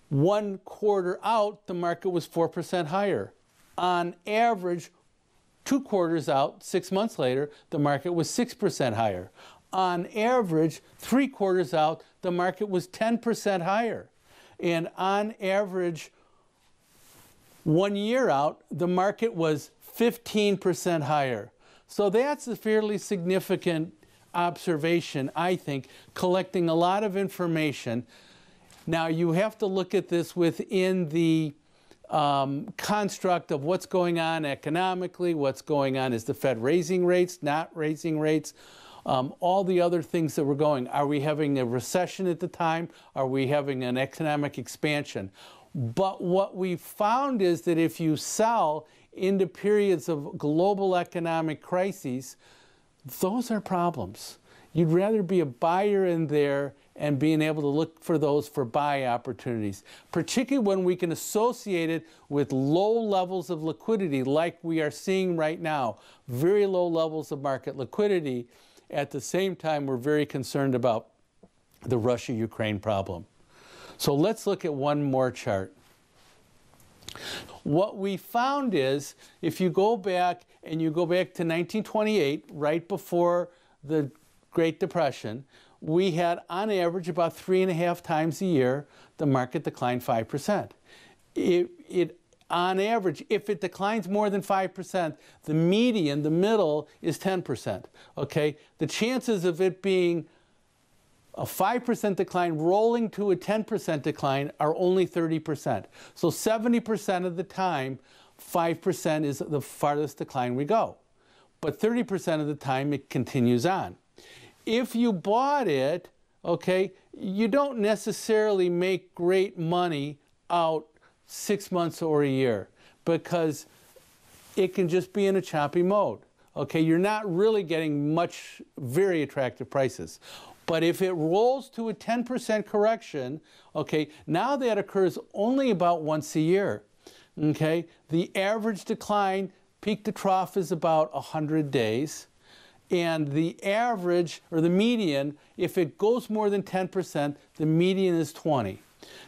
1 quarter out, the market was 4% higher. On average, 2 quarters out, 6 months later, the market was 6% higher. On average, 3 quarters out, the market was 10% higher. And on average, 1 year out, the market was 15% higher. So that's a fairly significant observation, I think, collecting a lot of information. Now, you have to look at this within the construct of what's going on economically, what's going on. Is the Fed raising rates, not raising rates? All the other things that were going. Are we having a recession at the time? Are we having an economic expansion? But what we found is that if you sell into periods of global economic crises, those are problems. You'd rather be a buyer in there and being able to look for those for buy opportunities, particularly when we can associate it with low levels of liquidity like we are seeing right now, very low levels of market liquidity. At the same time, we're very concerned about the Russia-Ukraine problem. So let's look at one more chart. What we found is, if you go back and you go back to 1928, right before the Great Depression, we had on average about 3.5 times a year the market declined 5%. On average, if it declines more than 5%, the median, the middle, is 10%. Okay, the chances of it being a 5% decline rolling to a 10% decline are only 30%. So 70% of the time, 5% is the farthest decline we go. But 30% of the time, it continues on. If you bought it, okay, you don't necessarily make great money out 6 months or a year because it can just be in a choppy mode. Okay, you're not really getting much very attractive prices. But if it rolls to a 10% correction, okay, now that occurs only about once a year. Okay, the average decline, peak to trough, is about 100 days. And the average, or the median, if it goes more than 10%, the median is 20.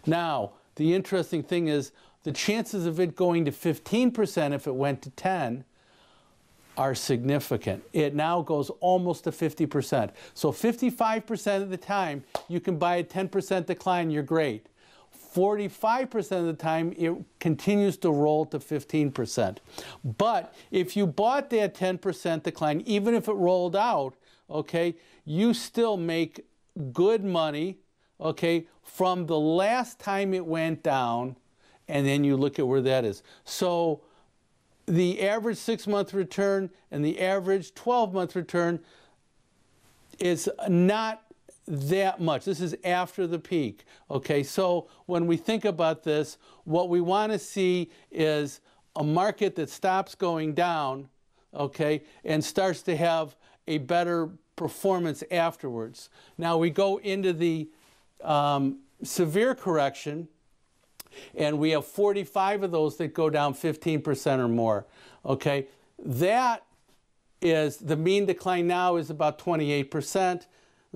Now, the interesting thing is the chances of it going to 15% if it went to 10 are significant. It now goes almost to 50%. So 55% of the time you can buy a 10% decline, you're great. 45% of the time it continues to roll to 15%. But if you bought that 10% decline, even if it rolled out, okay, you still make good money, okay, from the last time it went down, and then you look at where that is. So the average 6-month return and the average 12-month return is not that much. This is after the peak. Okay, so when we think about this, what we want to see is a market that stops going down, okay, and starts to have a better performance afterwards. Now we go into the severe correction, and we have 45 of those that go down 15% or more. Okay, that is, the mean decline now is about 28%.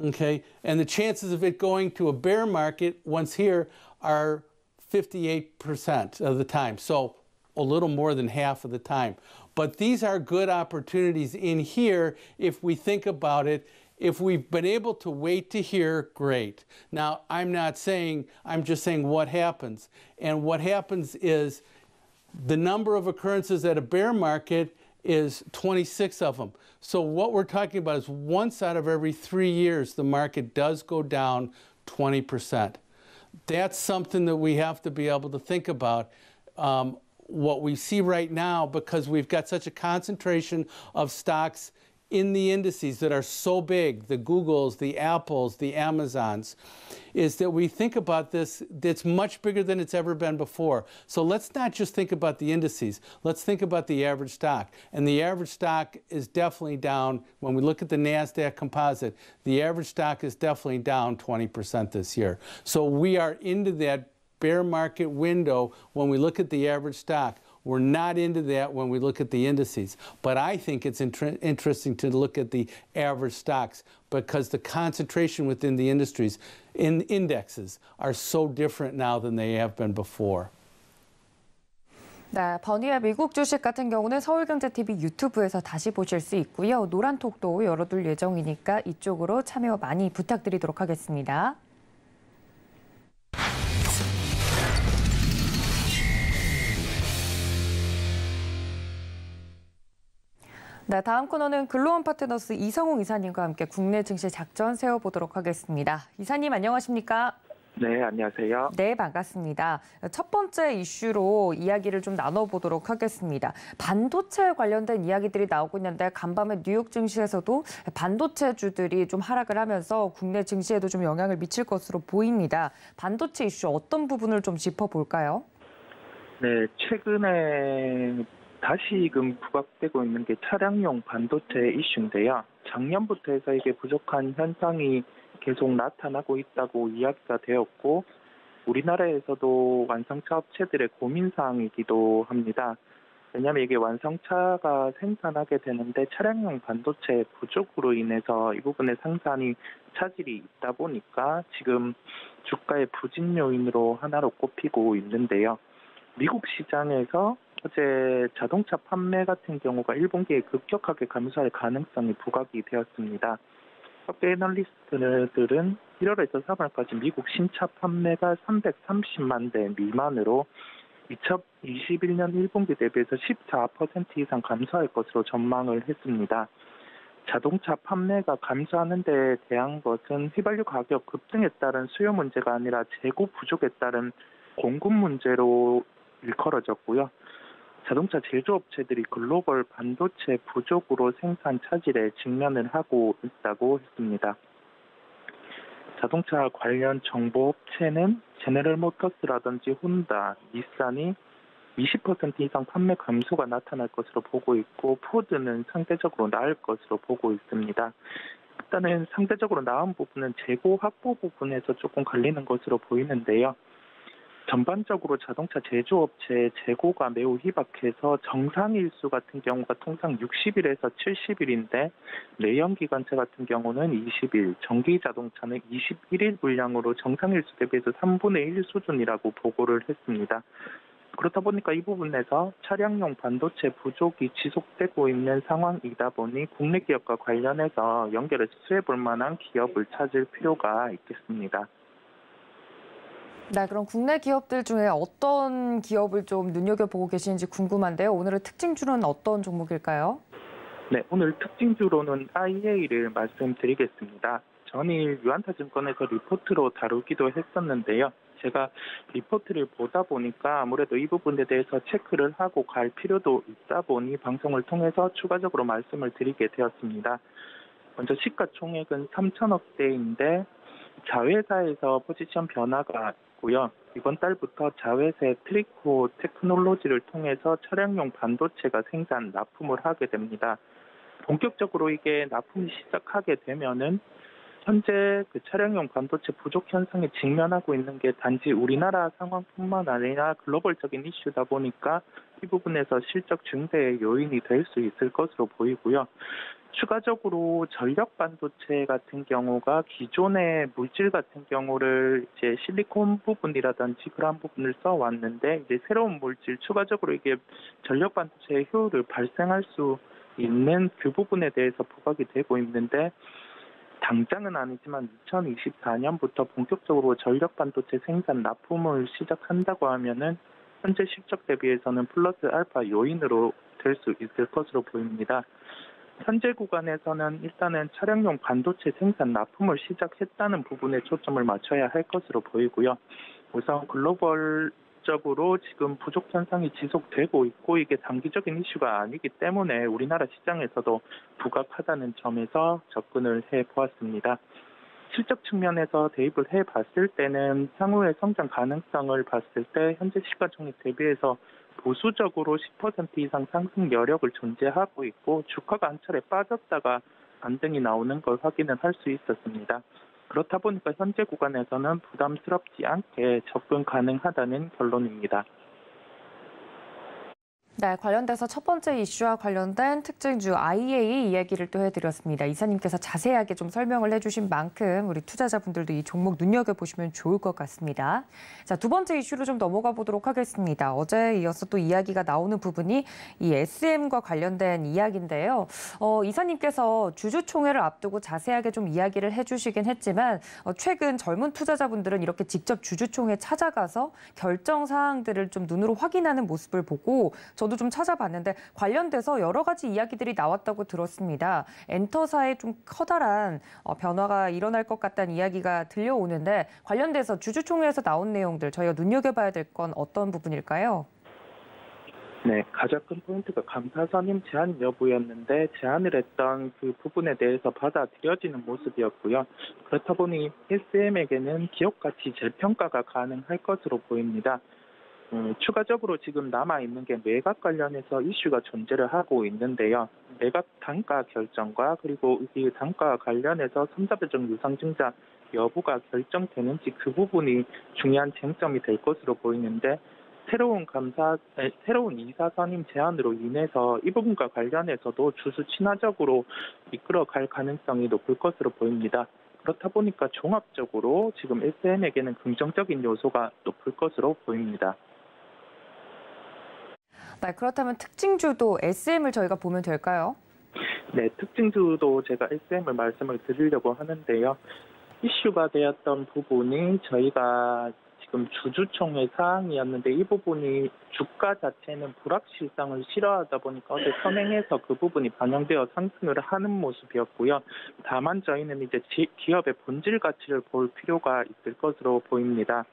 Okay, and the chances of it going to a bear market once here are 58% of the time. So a little more than half of the time. But these are good opportunities in here if we think about it. If we've been able to wait to here, great. Now, I'm not saying, I'm just saying what happens. And what happens is the number of occurrences at a bear market is 26 of them. So what we're talking about is once out of every 3 years, the market does go down 20%. That's something that we have to be able to think about. What we see right now, because we've got such a concentration of stocks in the indices that are so big, the Googles, the Apples, the Amazons, is that we think about this, that's much bigger than it's ever been before. So let's not just think about the indices, let's think about the average stock. And the average stock is definitely down. When we look at the NASDAQ composite, the average stock is definitely down 20% this year. So we are into that bear market window when we look at the average stock. We're not into that when we look at the indices. But I think it's interesting to look at the average stocks because the concentration within the industries, in indexes, are so different now than they have been before. 네, 버니의 미국 주식 같은 경우는 서울경제TV 유튜브에서 다시 보실 수 있고요. 노란톡도 열어둘 예정이니까 이쪽으로 참여 많이 부탁드리도록 하겠습니다. 네, 다음 코너는 글로원 파트너스 이성웅 이사님과 함께 국내 증시 작전 세워보도록 하겠습니다. 이사님 안녕하십니까? 네, 안녕하세요. 네, 반갑습니다. 첫 번째 이슈로 이야기를 좀 나눠보도록 하겠습니다. 반도체 관련된 이야기들이 나오고 있는데 간밤에 뉴욕 증시에서도 반도체주들이 좀 하락을 하면서 국내 증시에도 좀 영향을 미칠 것으로 보입니다. 반도체 이슈 어떤 부분을 좀 짚어볼까요? 네, 최근에 다시금 부각되고 있는 게 차량용 반도체 이슈인데요. 작년부터 해서 이게 부족한 현상이 계속 나타나고 있다고 이야기가 되었고, 우리나라에서도 완성차 업체들의 고민사항이기도 합니다. 왜냐하면 이게 완성차가 생산하게 되는데 차량용 반도체 부족으로 인해서 이 부분의 생산이 차질이 있다 보니까 지금 주가의 부진 요인으로 하나로 꼽히고 있는데요. 미국 시장에서 어제 자동차 판매 같은 경우가 1분기에 급격하게 감소할 가능성이 부각이 되었습니다. 업계 애널리스트들은 1월에서 3월까지 미국 신차 판매가 330만 대 미만으로 2021년 1분기 대비해서 14% 이상 감소할 것으로 전망을 했습니다. 자동차 판매가 감소하는 데 대한 것은 휘발유 가격 급등에 따른 수요 문제가 아니라 재고 부족에 따른 공급 문제로 일컬어졌고요. 자동차 제조업체들이 글로벌 반도체 부족으로 생산 차질에 직면을 하고 있다고 했습니다. 자동차 관련 정보업체는 제너럴 모터스라든지 혼다, 닛산이 20% 이상 판매 감소가 나타날 것으로 보고 있고 포드는 상대적으로 나을 것으로 보고 있습니다. 일단은 상대적으로 나은 부분은 재고 확보 부분에서 조금 걸리는 것으로 보이는데요. 전반적으로 자동차 제조업체의 재고가 매우 희박해서 정상일수 같은 경우가 통상 60일에서 70일인데 내연기관차 같은 경우는 20일, 전기자동차는 21일 물량으로 정상일수 대비해서 3분의 1 수준이라고 보고를 했습니다. 그렇다 보니까 이 부분에서 차량용 반도체 부족이 지속되고 있는 상황이다 보니 국내 기업과 관련해서 연결해서 수혜볼 만한 기업을 찾을 필요가 있겠습니다. 네, 그럼 국내 기업들 중에 어떤 기업을 좀 눈여겨보고 계시는지 궁금한데요. 오늘의 특징주는 어떤 종목일까요? 네, 오늘 특징주로는 IA를 말씀드리겠습니다. 전일 유한타증권에서 리포트로 다루기도 했었는데요. 제가 리포트를 보다 보니까 아무래도 이 부분에 대해서 체크를 하고 갈 필요도 있다 보니 방송을 통해서 추가적으로 말씀을 드리게 되었습니다. 먼저 시가총액은 3천억대인데 자회사에서 포지션 변화가 있고요. 이번 달부터 자회사의 트리코 테크놀로지를 통해서 차량용 반도체가 생산, 납품을 하게 됩니다. 본격적으로 이게 납품이 시작하게 되면은 현재 그 차량용 반도체 부족 현상에 직면하고 있는 게 단지 우리나라 상황뿐만 아니라 글로벌적인 이슈다 보니까 이 부분에서 실적 증대의 요인이 될 수 있을 것으로 보이고요. 추가적으로 전력 반도체 같은 경우가 기존의 물질 같은 경우를 이제 실리콘 부분이라든지 그런 부분을 써왔는데 이제 새로운 물질 추가적으로 이게 전력 반도체의 효율을 발생할 수 있는 그 부분에 대해서 부각이 되고 있는데 당장은 아니지만 2024년부터 본격적으로 전력 반도체 생산 납품을 시작한다고 하면은 현재 실적 대비해서는 플러스 알파 요인으로 될 수 있을 것으로 보입니다. 현재 구간에서는 일단은 차량용 반도체 생산 납품을 시작했다는 부분에 초점을 맞춰야 할 것으로 보이고요. 우선 글로벌적으로 지금 부족 현상이 지속되고 있고 이게 단기적인 이슈가 아니기 때문에 우리나라 시장에서도 부각하다는 점에서 접근을 해보았습니다. 실적 측면에서 대입을 해봤을 때는 향후의 성장 가능성을 봤을 때 현재 시가총액 대비해서 보수적으로 10% 이상 상승 여력을 존재하고 있고 주가가 한 차례 빠졌다가 반등이 나오는 걸 확인을 할 수 있었습니다. 그렇다 보니까 현재 구간에서는 부담스럽지 않게 접근 가능하다는 결론입니다. 네, 관련돼서 첫 번째 이슈와 관련된 특징주 IAE 이야기를 또 해드렸습니다. 이사님께서 자세하게 좀 설명을 해주신 만큼 우리 투자자분들도 이 종목 눈여겨보시면 좋을 것 같습니다. 자, 두 번째 이슈로 좀 넘어가 보도록 하겠습니다. 어제에 이어서 또 이야기가 나오는 부분이 이 SM과 관련된 이야기인데요. 이사님께서 주주총회를 앞두고 자세하게 좀 이야기를 해주시긴 했지만 최근 젊은 투자자분들은 이렇게 직접 주주총회 찾아가서 결정 사항들을 좀 눈으로 확인하는 모습을 보고 저도 좀 찾아봤는데 관련돼서 여러 가지 이야기들이 나왔다고 들었습니다. 엔터사에 좀 커다란 변화가 일어날 것 같다는 이야기가 들려오는데 관련돼서 주주총회에서 나온 내용들 저희가 눈여겨봐야 될 건 어떤 부분일까요? 네, 가장 큰 포인트가 감사선임 제한 여부였는데 제안을 했던 그 부분에 대해서 받아들여지는 모습이었고요. 그렇다 보니 SM에게는 기업 가치 재평가가 가능할 것으로 보입니다. 추가적으로 지금 남아있는 게 매각 관련해서 이슈가 존재를 하고 있는데요. 매각 단가 결정과 그리고 이 단가 관련해서 3자별적 유상증자 여부가 결정되는지 그 부분이 중요한 쟁점이 될 것으로 보이는데 새로운 이사 선임 제안으로 인해서 이 부분과 관련해서도 주수 친화적으로 이끌어갈 가능성이 높을 것으로 보입니다. 그렇다 보니까 종합적으로 지금 SM에게는 긍정적인 요소가 높을 것으로 보입니다. 네, 그렇다면 특징주도 SM을 저희가 보면 될까요? 네, 특징주도 제가 SM을 말씀을 드리려고 하는데요. 이슈가 되었던 부분이 저희가 지금 주주총회 사항이었는데 이 부분이 주가 자체는 불확실성을 싫어하다 보니까 어제 선행해서 그 부분이 반영되어 상승을 하는 모습이었고요. 다만 저희는 이제 기업의 본질 가치를 볼 필요가 있을 것으로 보입니다.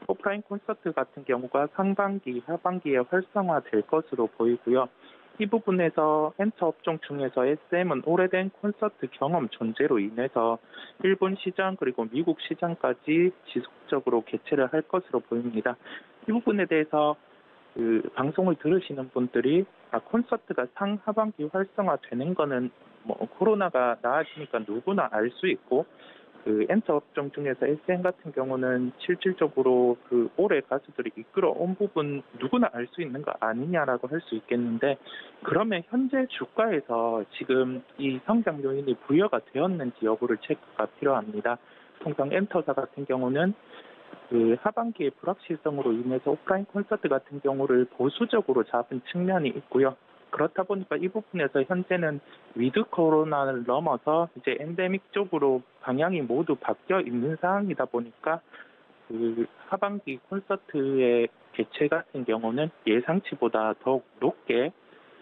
오프라인 콘서트 같은 경우가 상반기, 하반기에 활성화될 것으로 보이고요. 이 부분에서 엔터 업종 중에서 SM은 오래된 콘서트 경험 존재로 인해서 일본 시장 그리고 미국 시장까지 지속적으로 개최를 할 것으로 보입니다. 이 부분에 대해서 방송을 들으시는 분들이 콘서트가 상하반기 활성화되는 거는 코로나가 나아지니까 누구나 알 수 있고 엔터 업종 중에서 SM 같은 경우는 실질적으로 올해 가수들이 이끌어온 부분 누구나 알 수 있는 거 아니냐라고 할 수 있겠는데 그러면 현재 주가에서 지금 이 성장 요인이 부여가 되었는지 여부를 체크가 필요합니다. 통상 엔터사 같은 경우는 하반기의 불확실성으로 인해서 오프라인 콘서트 같은 경우를 보수적으로 잡은 측면이 있고요. 그렇다 보니까 이 부분에서 현재는 위드 코로나를 넘어서 이제 엔데믹 쪽으로 방향이 모두 바뀌어 있는 상황이다 보니까 하반기 콘서트의 개최 같은 경우는 예상치보다 더욱 높게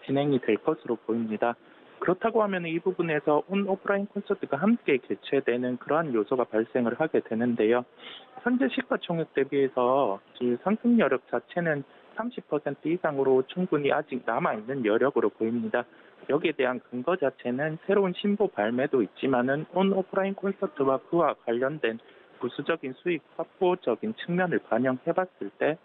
진행이 될 것으로 보입니다. 그렇다고 하면 이 부분에서 온 오프라인 콘서트가 함께 개최되는 그러한 요소가 발생을 하게 되는데요. 현재 시가총액 대비해서 상승 여력 자체는 30% 이상으로 충분히 아직 남아있는 여력으로 보입니다. 여기에 대한 근거 자체는 새로운 신보 발매도 있지만은 온 오프라인 콘서트와 그와 관련된 부수적인 수익 확보적인 측면을 반영해봤을 때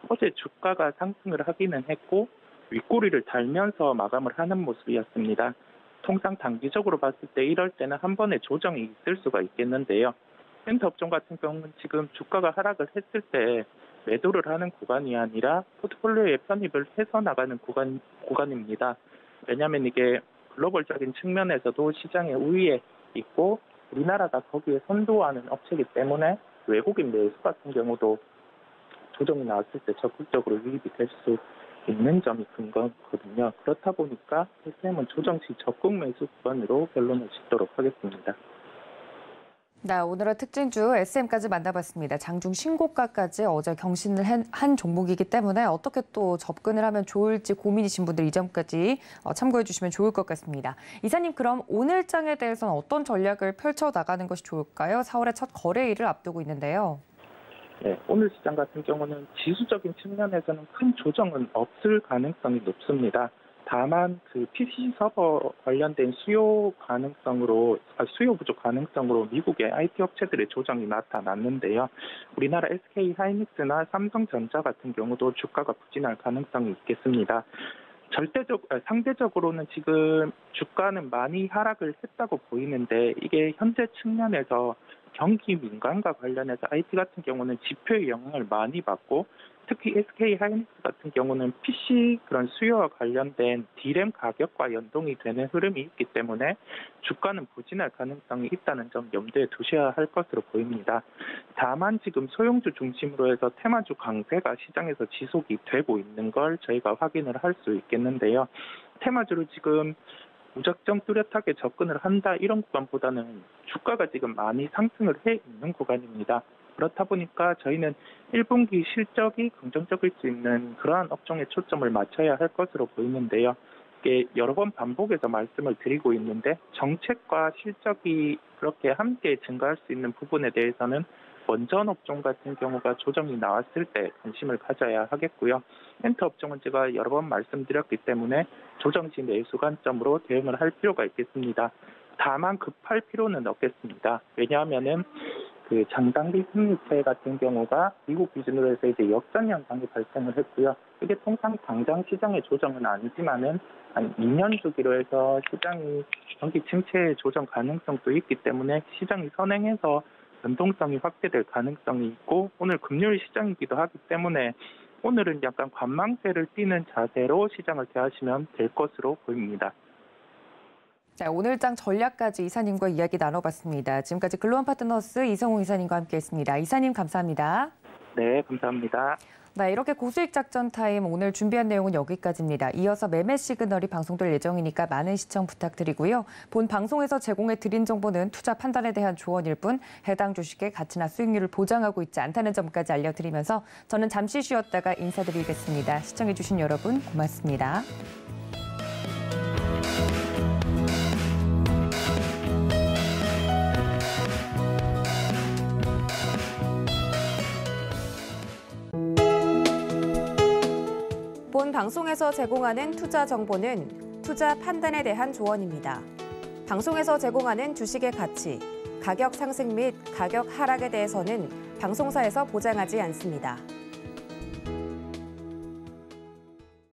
어제 주가가 상승을 하기는 했고 윗꼬리를 달면서 마감을 하는 모습이었습니다. 통상 단기적으로 봤을 때 이럴 때는 한 번의 조정이 있을 수가 있겠는데요. 엔터 업종 같은 경우는 지금 주가가 하락을 했을 때 매도를 하는 구간이 아니라 포트폴리오에 편입을 해서 나가는 구간입니다. 왜냐하면 이게 글로벌적인 측면에서도 시장의 우위에 있고 우리나라가 거기에 선도하는 업체이기 때문에 외국인 매수 같은 경우도 조정이 나왔을 때 적극적으로 유입이 될 수 있는 점이 근거거든요. 그렇다 보니까 SM은 조정 시 적극 매수 구간으로 결론을 짓도록 하겠습니다. 네, 오늘의 특징주 SM까지 만나봤습니다. 장중 신고가까지 어제 경신을 한 종목이기 때문에 어떻게 또 접근을 하면 좋을지 고민이신 분들 이 점까지 참고해 주시면 좋을 것 같습니다. 이사님, 그럼 오늘 장에 대해서는 어떤 전략을 펼쳐나가는 것이 좋을까요? 4월의 첫 거래일을 앞두고 있는데요. 네, 오늘 시장 같은 경우는 지수적인 측면에서는 큰 조정은 없을 가능성이 높습니다. 다만 PC 서버 관련된 수요 부족 가능성으로 미국의 IT 업체들의 조정이 나타났는데요. 우리나라 SK 하이닉스나 삼성전자 같은 경우도 주가가 부진할 가능성이 있겠습니다. 상대적으로는 지금 주가는 많이 하락을 했다고 보이는데 이게 현재 측면에서 경기 민감과 관련해서 IT 같은 경우는 지표의 영향을 많이 받고 특히 SK 하이닉스 같은 경우는 PC 그런 수요와 관련된 D램 가격과 연동이 되는 흐름이 있기 때문에 주가는 부진할 가능성이 있다는 점 염두에 두셔야 할 것으로 보입니다. 다만 지금 소형주 중심으로 해서 테마주 강세가 시장에서 지속이 되고 있는 걸 저희가 확인을 할 수 있겠는데요. 테마주로 지금 무작정 뚜렷하게 접근을 한다 이런 구간보다는 주가가 지금 많이 상승을 해 있는 구간입니다. 그렇다 보니까 저희는 1분기 실적이 긍정적일 수 있는 그러한 업종에 초점을 맞춰야 할 것으로 보이는데요. 이게 여러 번 반복해서 말씀을 드리고 있는데 정책과 실적이 그렇게 함께 증가할 수 있는 부분에 대해서는 원전 업종 같은 경우가 조정이 나왔을 때 관심을 가져야 하겠고요. 엔터 업종은 제가 여러 번 말씀드렸기 때문에 조정 시 매수 관점으로 대응을 할 필요가 있겠습니다. 다만 급할 필요는 없겠습니다. 왜냐하면은 그 장단기 금리채 같은 경우가 미국 기준으로 해서 이제 역전 현상이 발생을 했고요. 이게 통상 당장 시장의 조정은 아니지만은 한 2년 주기로 해서 시장이 경기 침체 조정 가능성도 있기 때문에 시장이 선행해서 변동성이 확대될 가능성이 있고 오늘 금요일 시장이기도 하기 때문에 오늘은 약간 관망세를 띠는 자세로 시장을 대하시면 될 것으로 보입니다. 자, 오늘장 전략까지 이사님과 이야기 나눠봤습니다. 지금까지 글로벌 파트너스 이성웅 이사님과 함께했습니다. 이사님 감사합니다. 네, 감사합니다. 네, 이렇게 고수익 작전 타임 오늘 준비한 내용은 여기까지입니다. 이어서 매매 시그널이 방송될 예정이니까 많은 시청 부탁드리고요. 본 방송에서 제공해 드린 정보는 투자 판단에 대한 조언일 뿐 해당 주식의 가치나 수익률을 보장하고 있지 않다는 점까지 알려드리면서 저는 잠시 쉬었다가 인사드리겠습니다. 시청해주신 여러분 고맙습니다. 본 방송에서 제공하는 투자 정보는 투자 판단에 대한 조언입니다. 방송에서 제공하는 주식의 가치, 가격 상승 및 가격 하락에 대해서는 방송사에서 보장하지 않습니다.